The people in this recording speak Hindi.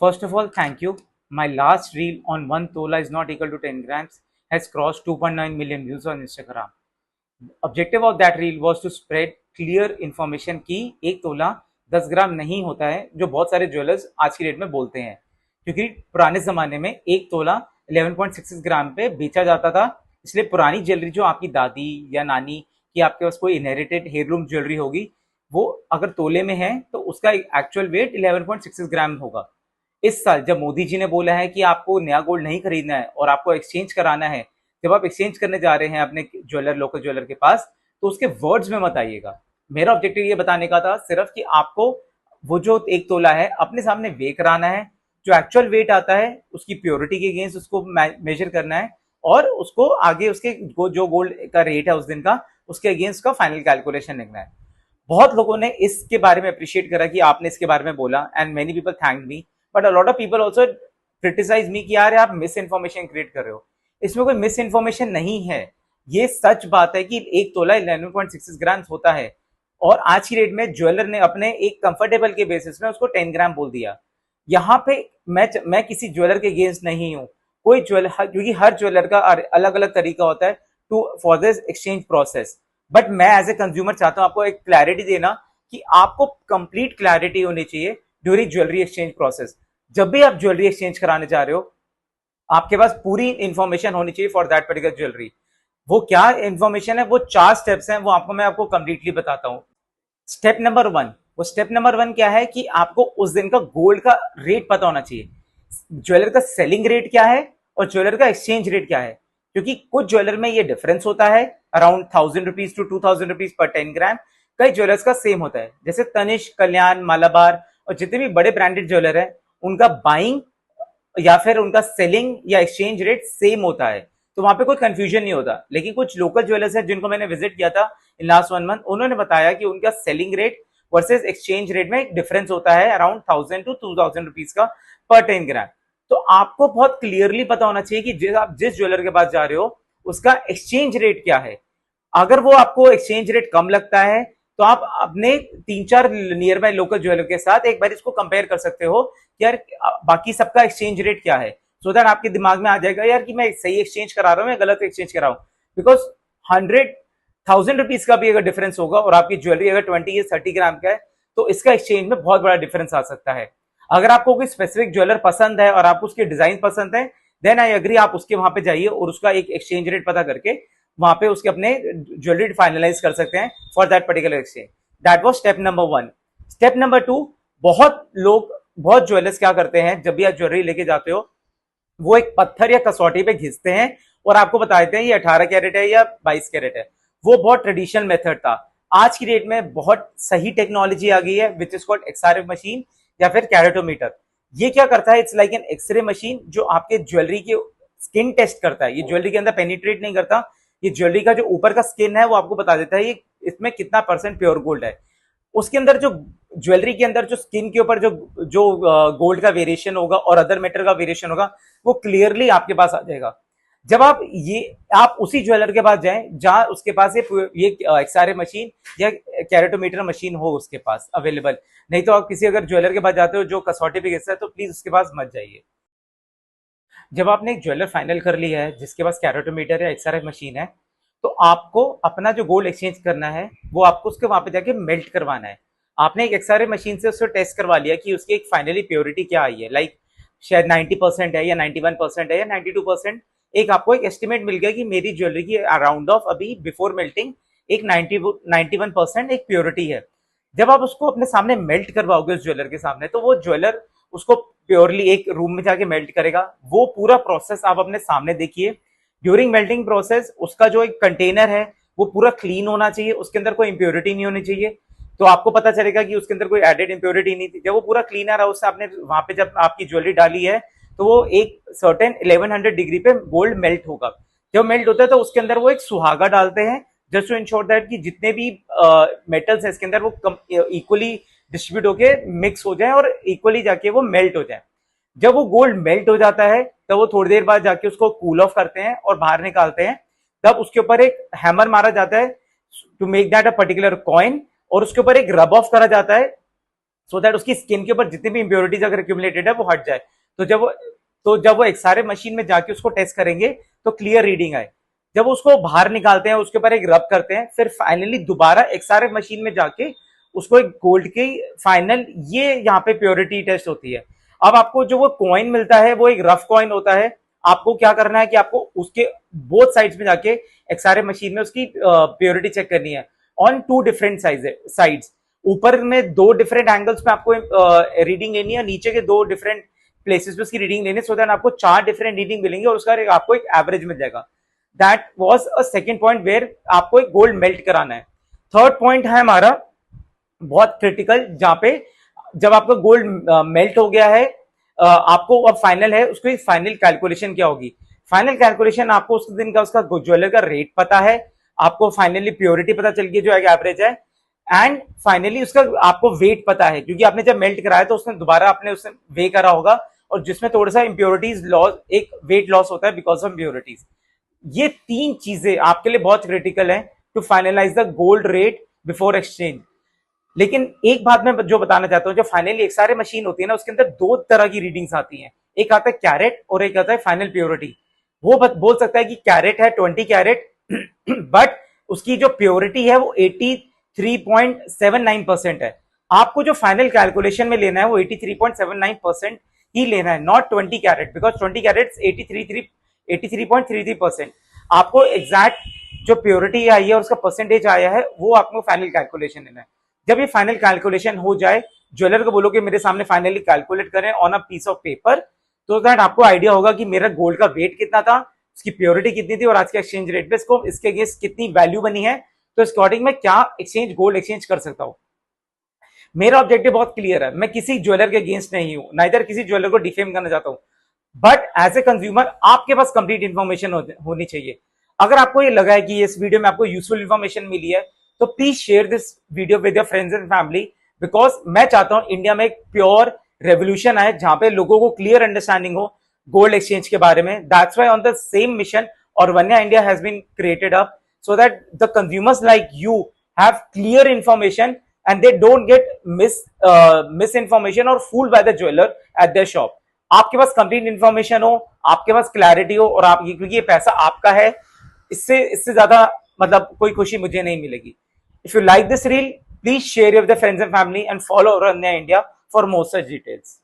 First of all, thank you. My last reel on 1 tola is not equal to 10 grams has crossed 2.9 million views on Instagram. Objective of that reel was to spread clear information कि एक तोला 10 ग्राम नहीं होता है, जो बहुत सारे ज्वेलर्स आज की डेट में बोलते हैं, क्योंकि पुराने जमाने में एक तोला 11.66 ग्राम पे बेचा जाता था। इसलिए पुरानी ज्वेलरी जो आपकी दादी या नानी की आपके पास कोई इनहेरिटेड हेयरलूम ज्वेलरी होगी, वो अगर तोले में है तो उसका एक्चुअल वेट 11.66 ग्राम होगा। इस साल जब मोदी जी ने बोला है कि आपको नया गोल्ड नहीं खरीदना है और आपको एक्सचेंज कराना है, जब आप एक्सचेंज करने जा रहे हैं अपने ज्वेलर लोकल ज्वेलर के पास, तो उसके वर्ड्स में मत आइएगा। मेरा ऑब्जेक्टिव ये बताने का था सिर्फ कि आपको वो जो एक तोला है अपने सामने वे कराना है, जो एक्चुअल वेट आता है उसकी प्योरिटी के अगेंस्ट उसको मेजर करना है और उसको आगे उसके जो गोल्ड का रेट है उस दिन का, उसके अगेंस्ट का फाइनल कैलकुलेशन लिखना है। बहुत लोगों ने इसके बारे में अप्रिशिएट करा कि आपने इसके बारे में बोला, and many people thank me, but a lot of people also criticise me कि यार आप मिस इन्फॉर्मेशन क्रिएट कर रहे हो। इसमें कोई मिस इन्फॉर्मेशन नहीं है, ये सच बात है कि एक तोला 11.66 ग्राम होता है और आज की डेट में ज्वेलर ने अपने एक कंफर्टेबल के बेसिस में उसको 10 ग्राम बोल दिया। यहाँ पे मैं किसी ज्वेलर के अगेंस्ट नहीं हूँ, कोई ज्वेलर, क्योंकि हर ज्वेलर का अलग अलग तरीका होता है to for this exchange process. But मैं एज ए कंज्यूमर चाहता हूँ आपको एक क्लैरिटी देना कि आपको कंप्लीट क्लैरिटी होनी चाहिए ड्यूरिंग ज्वेलरी एक्सचेंज प्रोसेस। जब भी आप ज्वेलरी एक्सचेंज कराने जा रहे हो, आपके पास पूरी इंफॉर्मेशन होनी चाहिए फॉर दैट पर्टिकुलर ज्वेलरी। वो क्या इंफॉर्मेशन है, वो 4 स्टेप्स हैं, वो मैं आपको कंप्लीटली बताता हूँ। स्टेप नंबर 1, वो स्टेप नंबर 1 क्या है कि आपको उस दिन का गोल्ड का रेट पता होना चाहिए। ज्वेलर का सेलिंग रेट क्या है और ज्वेलर का एक्सचेंज रेट क्या है, क्योंकि कुछ ज्वेलर में ये डिफरेंस होता है around 1000 rupees to 2000 rupees per 10 ग्राम। कई ज्वेलर्स का सेम होता है, जैसे तनिष्क, कल्याण, मालाबार और जितने भी बड़े ब्रांडेड ज्वेलर है, उनका बाइंग या फिर उनका सेलिंग या एक्सचेंज रेट सेम होता है, तो वहां पे कोई कंफ्यूजन नहीं होता। लेकिन कुछ लोकल ज्वेलर्स हैं जिनको मैंने विजिट किया था इन लास्ट 1 मंथ, उन्होंने बताया कि उनका selling rate versus exchange rate में एक डिफरेंस होता है अराउंड 1000 टू 2000 रुपीज का पर 10 ग्राम। तो आपको बहुत क्लियरली पता होना चाहिए कि आप जिस ज्वेलर के पास जा रहे हो उसका एक्सचेंज रेट क्या है। अगर वो आपको एक्सचेंज रेट कम लगता है तो आप अपने 3-4 नियर बाय लोकल ज्वेलर के साथ एक बार इसको कंपेयर कर सकते हो कि यार बाकी सबका एक्सचेंज रेट क्या है, सो दैट आपके दिमाग में आ जाएगा यार कि मैं सही एक्सचेंज करा रहा हूँ या गलत एक्सचेंज करा हूँ। बिकॉज 100,000 रुपीज का भी अगर डिफरेंस होगा और आपकी ज्वेलरी अगर 20 या 30 ग्राम का है, तो इसका एक्सचेंज में बहुत बड़ा डिफरेंस आ सकता है। अगर आपको कोई स्पेसिफिक ज्वेलर पसंद है और आपको उसके डिजाइन पसंद है, देन आई एग्री, आप उसके वहां पे जाइए और उसका एक एक्सचेंज रेट पता करके वहां पे उसके अपने ज्वेलरी फाइनलाइज कर सकते हैं for that particular exchange. That was step number 1। Step number 2, बहुत ज्वेलर्स क्या करते हैं, जब भी आप ज्वेलरी लेके जाते हो, वो एक पत्थर या कसौटी पे घिसते हैं और आपको बता देते हैं ये 18 कैरेट है या 22 कैरेट है। वो बहुत ट्रेडिशनल मेथड था। आज की डेट में बहुत सही टेक्नोलॉजी आ गई है which is called XRF machine या फिर कैरेटोमीटर। ये क्या करता है, it's like an X ray machine जो आपके ज्वेलरी के स्किन टेस्ट करता है। ये ज्वेलरी के अंदर पेनिट्रेट नहीं करता, ये ज्वेलरी का जो ऊपर का स्किन है वो आपको बता देता है ये इसमें कितना % प्योर गोल्ड है। उसके अंदर जो ज्वेलरी के अंदर जो स्किन के ऊपर जो जो गोल्ड का वेरिएशन होगा और अदर मेटर का वेरिएशन होगा, वो क्लियरली आपके पास आ जाएगा। जब आप उसी ज्वेलर के पास जाएं जहां उसके पास ये एक्सआरए मशीन या कैरेटोमीटर मशीन हो उसके पास अवेलेबल। नहीं तो आप किसी अगर ज्वेलर के पास जाते हो जो कसौटी पे घिसता है, तो प्लीज उसके पास मत जाइए। जब आपने एक ज्वेलर फाइनल कर लिया है जिसके पास कैरेटोमीटर या एक्सआरएफ मशीन है, तो आपको अपना जो गोल्ड एक्सचेंज करना है वो आपको उसके वहां पे जाके मेल्ट करवाना है। आपने एक एक्सआरएफ मशीन से उसको टेस्ट करवा लिया कि उसकी एक फाइनली प्योरिटी क्या आई है, लाइक शायद 90% है या 91% है या 92%। एक आपको एक एस्टिमेट मिल गया कि मेरी ज्वेलरी की अराउंड ऑफ अभी बिफोर मेल्टिंग एक 91% एक प्योरिटी है। जब आप उसको अपने सामने मेल्ट करवाओगे उस ज्वेलर के सामने, तो वो ज्वेलर उसको प्योरली एक रूम में जाके मेल्ट करेगा। वो पूरा प्रोसेस आप अपने सामने देखिए। ड्यूरिंग मेल्टिंग प्रोसेस उसका जो एक कंटेनर है वो पूरा क्लीन होना चाहिए, उसके अंदर कोई इंप्योरिटी नहीं होनी चाहिए। तो आपको पता चलेगा कि उसके अंदर कोई एडेड इंप्योरिटी नहीं थी। जब वो पूरा क्लीन आ रहा है, उससे आपने वहां पे जब आपकी ज्वेलरी डाली है, तो वो एक सर्टेन 1100 डिग्री पे गोल्ड मेल्ट होगा। जब मेल्ट होता है तो उसके अंदर वो एक सुहागा डालते हैं जस्ट टू इंश्योर दैट कि जितने भी मेटल्स है इसके अंदर वो इक्वली डिस्ट्रीब्यूट होके मिक्स हो जाए और इक्वली जाके वो मेल्ट हो जाए। जब वो गोल्ड मेल्ट हो जाता है तब वो थोड़ी देर बाद जाके उसको कूल ऑफ करते हैं और बाहर निकालते हैं। तब उसके ऊपर एक हैमर मारा जाता है to make that a particular coin, और उसके ऊपर एक रब ऑफ करा जाता है सो दैट उसकी स्किन के ऊपर जितनी भी इम्प्योरिटीज अगर एक्यूमुलेटेड है वो हट जाए। तो जब वो एक्सरे मशीन में जाके उसको टेस्ट करेंगे तो क्लियर रीडिंग आए। जब उसको बाहर निकालते हैं, उसके ऊपर एक रब करते हैं, फिर फाइनली दोबारा एक्सरे मशीन में जाके उसको एक गोल्ड की फाइनल ये यहाँ पे प्योरिटी टेस्ट होती है। अब आपको जो वो कॉइन मिलता है वो एक रफ कॉइन होता है। आपको क्या करना है कि आपको उसके बोथ साइड्स में जाके एक्सरे मशीन में उसकी प्योरिटी चेक करनी है ऑन टू डिफरेंट साइड्स। ऊपर में दो डिफरेंट एंगल्स पे आपको रीडिंग लेनी है, नीचे के दो डिफरेंट प्लेसेस पे उसकी रीडिंग लेनी है, सो दैट आपको चार डिफरेंट रीडिंग मिलेंगे और उसका आपको एक एवरेज मिल जाएगा। That was a second point where आपको एक गोल्ड मेल्ट कराना है। थर्ड पॉइंट है हमारा बहुत क्रिटिकल, जहां पे जब आपका गोल्ड मेल्ट हो गया है, आपको अब फाइनल है, उसकी फाइनल कैलकुलेशन क्या होगी। फाइनल कैलकुलेशन आपको उस दिन का उसका ज्वेलर का रेट पता है, आपको फाइनली प्योरिटी पता चल गई जो एवरेज है, एंड फाइनली उसका आपको वेट पता है, क्योंकि आपने जब मेल्ट कराया तो उसने दोबारा आपने उसने वे करा होगा, और जिसमें थोड़ा सा इंप्योरिटीज लॉस, एक वेट लॉस होता है बिकॉज ऑफ इंप्योरिटीज। ये तीन चीजें आपके लिए बहुत क्रिटिकल है to finalise the gold rate before exchange. लेकिन एक बात मैं जो बताना चाहता हूं, जो फाइनली एक सारे मशीन होती है ना, उसके अंदर दो तरह की रीडिंग्स आती हैं। एक आता है कैरेट और एक आता है फाइनल प्योरिटी। वो बोल सकता है कि कैरेट है 20 कैरेट बट उसकी जो प्योरिटी है वो 83.79% है। आपको जो फाइनल कैलकुलेशन में लेना है वो 83.79% ही लेना है, नॉट 20 कैरेट, बिकॉज 20 कैरेट 83.33%। आपको एग्जैक्ट जो प्योरिटी आई है और उसका परसेंटेज आया है वो आपको फाइनल कैलकुलेशन लेना है। जब ये फाइनल कैलकुलेशन हो जाए, ज्वेलर को बोलो कि मेरे सामने फाइनली कैलकुलेट करें on a piece of paper, तो दैट आपको आइडिया होगा कि मेरा गोल्ड का वेट कितना था, उसकी प्योरिटी कितनी थी और आज के एक्सचेंज रेट पे इसको इसके अगेंस्ट कितनी वैल्यू बनी है, तो इस अकॉर्डिंग में क्या एक्सचेंज गोल्ड एक्सचेंज कर सकता हूं। मेरा ऑब्जेक्टिव बहुत क्लियर है, मैं किसी ज्वेलर के अगेंस्ट नहीं हूं, ना इधर किसी ज्वेलर को डिफेम करना चाहता हूं, बट एज ए कंज्यूमर आपके पास कंप्लीट इंफॉर्मेशन होनी चाहिए। अगर आपको ये लगा है कि इस वीडियो में आपको यूजफुल इंफॉर्मेशन मिली है, तो please share this video with your friends and family, because मैं चाहता हूं इंडिया में एक प्योर रेवोल्यूशन आए जहां पे लोगों को क्लियर अंडरस्टैंडिंग हो गोल्ड एक्सचेंज के बारे में। That's why on the same mission Orvanya India has been created up, so that the consumers like you have clear information and they don't get misinformation or fooled by the jeweler at their shop. आपके पास कंप्लीट इंफॉर्मेशन हो, आपके पास क्लैरिटी हो, और आप क्योंकि ये पैसा आपका है, इससे इससे ज्यादा मतलब कोई खुशी मुझे नहीं मिलेगी। If you like this reel, please share with friends and family and follow Orvanya India for more such details.